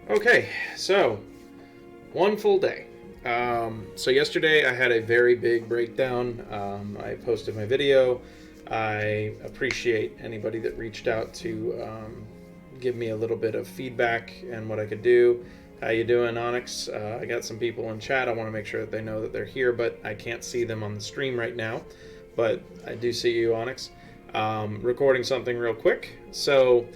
Okay, so one full day. So yesterday I had a very big breakdown. I posted my video. I appreciate anybody that reached out to give me a little bit of feedback and what I could do. How you doing, Onyx? I got some people in chat. I want to make sure that they know that they're here, but I can't see them on the stream right now. But I do see you, Onyx. Recording something real quick. So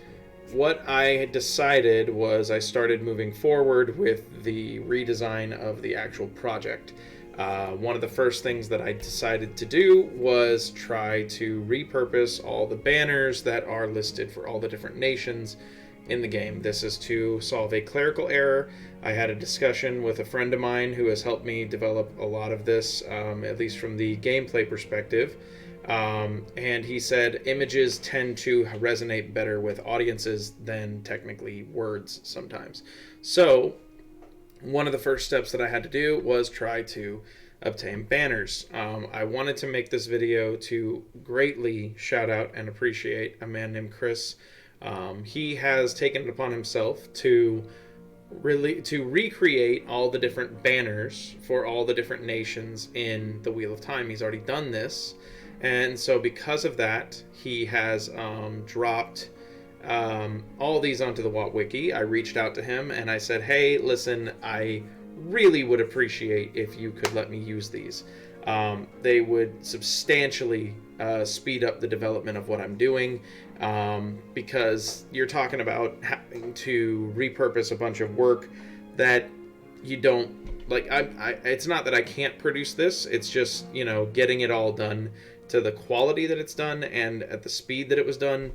what I decided was I started moving forward with the redesign of the actual project. One of the first things that I decided to do was try to repurpose all the banners that are listed for all the different nations in the game. This is to solve a clerical error. I had a discussion with a friend of mine who has helped me develop a lot of this, at least from the gameplay perspective. And he said images tend to resonate better with audiences than technically words sometimes. So one of the first steps that I had to do was try to obtain banners. I wanted to make this video to greatly shout out and appreciate a man named Chris. He has taken it upon himself to recreate all the different banners for all the different nations in the Wheel of Time. He's already done this. And so because of that, he has dropped all these onto the WoT Wiki. I reached out to him and I said, hey, listen, I really would appreciate if you could let me use these. They would substantially speed up the development of what I'm doing, because you're talking about having to repurpose a bunch of work that you don't like. It's not that I can't produce this, it's just, getting it all done to the quality that it's done and at the speed that it was done.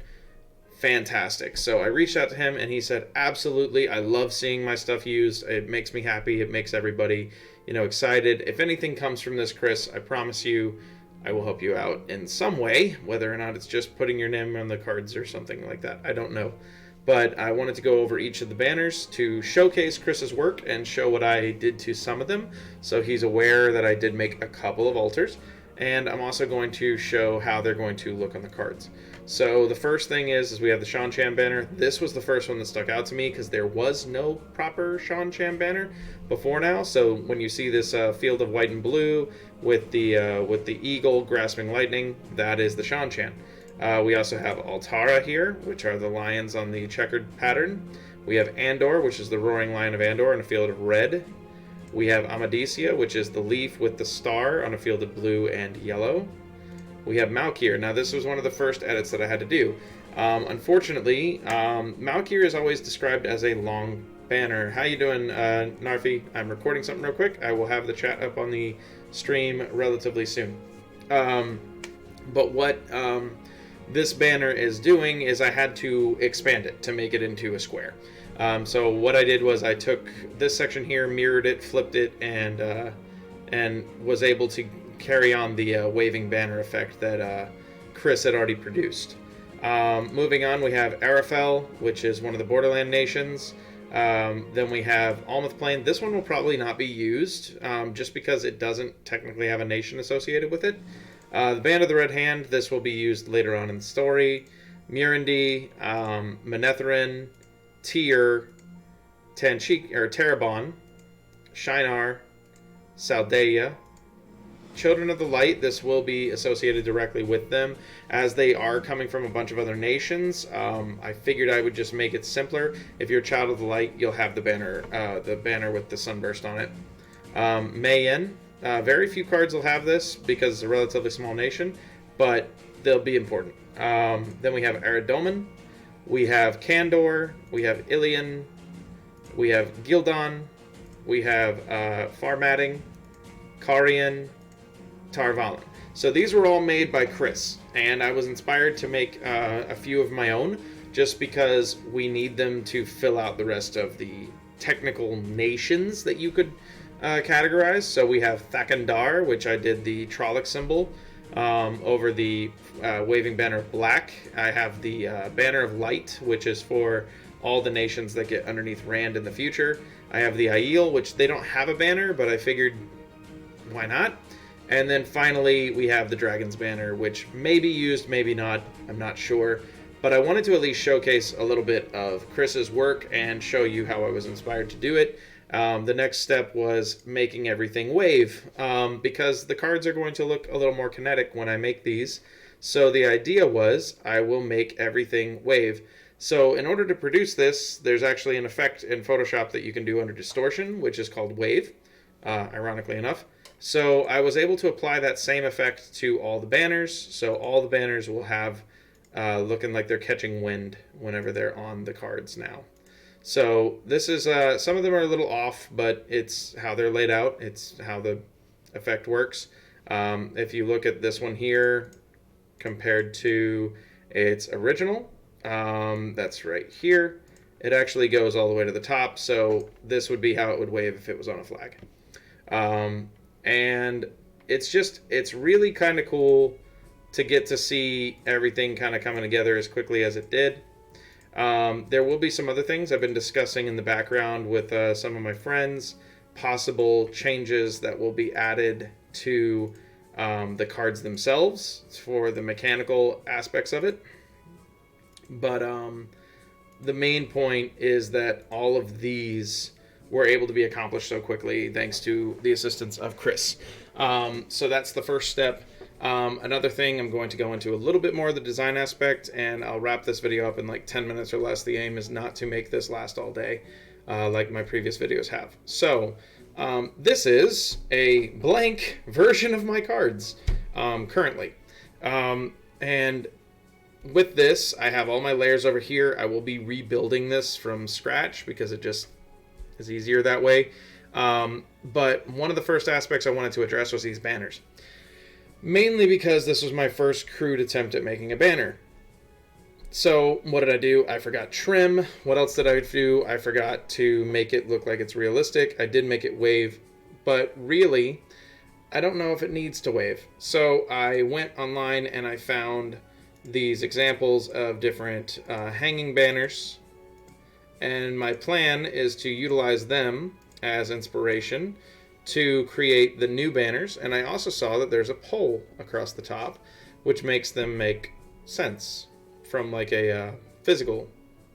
Fantastic. So I reached out to him and he said, absolutely, I love seeing my stuff used. It makes me happy. It makes everybody, excited. If anything comes from this, Chris, I promise you I will help you out in some way, whether or not it's just putting your name on the cards or something like that. I don't know. But I wanted to go over each of the banners to showcase Chris's work and show what I did to some of them. So he's aware that I did make a couple of alters. And I'm also going to show how they're going to look on the cards. So the first thing is we have the Shan Chan banner. This was the first one that stuck out to me because there was no proper Shan Chan banner before now. So when you see this field of white and blue with the eagle grasping lightning, that is the Shan Chan. We also have Altara here, which are the lions on the checkered pattern. We have Andor, which is the roaring lion of Andor in a field of red. We have Amadisia, which is the leaf with the star on a field of blue and yellow. We have Malkir. Now, this was one of the first edits that I had to do. Unfortunately, Malkir is always described as a long banner. How you doing, Narfi? I'm recording something real quick. I will have the chat up on the stream relatively soon. But what this banner is doing is I had to expand it to make it into a square. So what I did was I took this section here, mirrored it, flipped it, and was able to carry on the waving banner effect that Chris had already produced. Moving on, we have Arafel, which is one of the Borderland nations. Then we have Almouth Plain. This one will probably not be used, just because it doesn't technically have a nation associated with it. The Band of the Red Hand, this will be used later on in the story. Murundi, Manetherin, Tyr, Terabon, Shinar, Saldeia, Children of the Light. This will be associated directly with them, as they are coming from a bunch of other nations. I figured I would just make it simpler. If you're a Child of the Light, you'll have the banner with the sunburst on it. Mayen. Very few cards will have this because it's a relatively small nation, but they'll be important. Then we have Aradomin. We have Kandor, we have Ilion, we have Gildon, we have Farmadding, Karian, Tarvalin. So these were all made by Chris, and I was inspired to make a few of my own, just because we need them to fill out the rest of the technical nations that you could categorize. So we have Thakandar, which I did the Trolloc symbol over the waving banner of black. I have the banner of light, which is for all the nations that get underneath Rand in the future. I have the Aiel, which they don't have a banner, but I figured why not? And then finally we have the Dragon's banner, which may be used, maybe not, I'm not sure. But I wanted to at least showcase a little bit of Chris's work and show you how I was inspired to do it. The next step was making everything wave, because the cards are going to look a little more kinetic when I make these. So the idea was I will make everything wave. So in order to produce this, there's actually an effect in Photoshop that you can do under distortion, which is called wave, ironically enough. So I was able to apply that same effect to all the banners. So all the banners will have looking like they're catching wind whenever they're on the cards now. So this is, some of them are a little off, but it's how they're laid out. It's how the effect works. If you look at this one here compared to its original, that's right here. It actually goes all the way to the top. So this would be how it would wave if it was on a flag. And it's really kind of cool to get to see everything kind of coming together as quickly as it did. There will be some other things I've been discussing in the background with some of my friends, possible changes that will be added to the cards themselves for the mechanical aspects of it. But the main point is that all of these were able to be accomplished so quickly thanks to the assistance of Chris. So that's the first step. Another thing, I'm going to go into a little bit more of the design aspect, and I'll wrap this video up in like 10 minutes or less. The aim is not to make this last all day like my previous videos have. So this is a blank version of my cards currently. And with this, I have all my layers over here. I will be rebuilding this from scratch because it just is easier that way. But one of the first aspects I wanted to address was these banners. Mainly because this was my first crude attempt at making a banner. So what did I do? I forgot trim. What else did I do? I forgot to make it look like it's realistic. I did make it wave, but really, I don't know if it needs to wave. So I went online and I found these examples of different hanging banners. And my plan is to utilize them as inspiration to create the new banners. And I also saw that there's a pole across the top, which makes them make sense from like a physical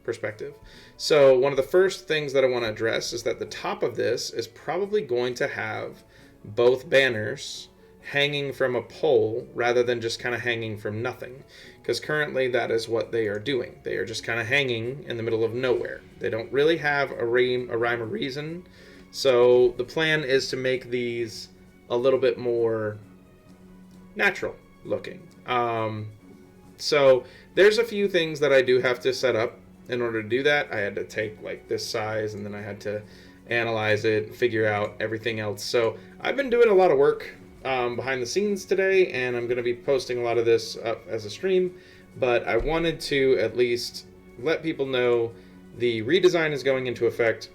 perspective. So one of the first things that I want to address is that the top of this is probably going to have both banners hanging from a pole rather than just kind of hanging from nothing, because currently that is what they are doing. They are just kind of hanging in the middle of nowhere. They don't really have a rhyme or reason. So the plan is to make these a little bit more natural looking. So there's a few things that I do have to set up in order to do that. I had to take like this size, and then I had to analyze it, figure out everything else. So I've been doing a lot of work behind the scenes today, and I'm going to be posting a lot of this up as a stream. But I wanted to at least let people know the redesign is going into effect.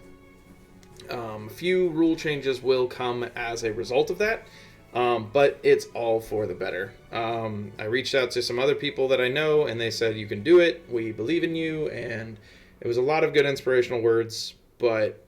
A few rule changes will come as a result of that, but it's all for the better. I reached out to some other people that I know, and they said, you can do it, we believe in you, and it was a lot of good inspirational words, but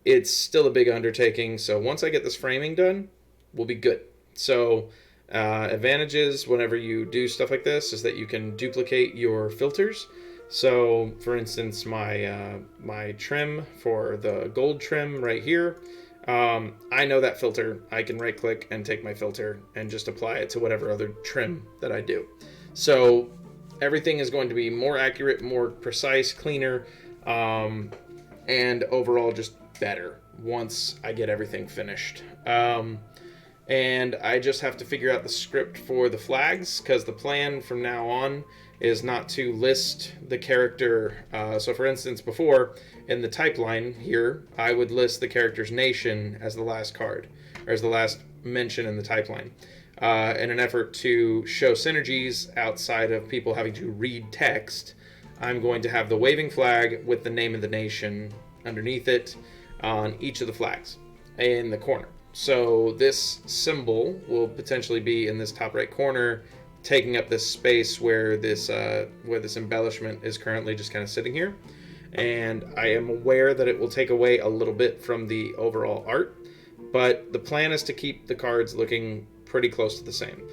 it's still a big undertaking. So once I get this framing done, we'll be good. So advantages whenever you do stuff like this is that you can duplicate your filters. So for instance, my trim for the gold trim right here, I know that filter. I can right click and take my filter and just apply it to whatever other trim that I do. So everything is going to be more accurate, more precise, cleaner, and overall just better once I get everything finished. And I just have to figure out the script for the flags, because the plan from now on is not to list the character. So for instance, before in the type line here, I would list the character's nation as the last card, or as the last mention in the type line, in an effort to show synergies outside of people having to read text. I'm going to have the waving flag with the name of the nation underneath it on each of the flags in the corner. So this symbol will potentially be in this top right corner, taking up this space where this embellishment is currently just kind of sitting here. And I am aware that it will take away a little bit from the overall art, but the plan is to keep the cards looking pretty close to the same.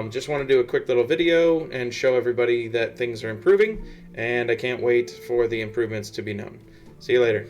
Just want to do a quick little video and show everybody that things are improving, and I can't wait for the improvements to be known. See you later.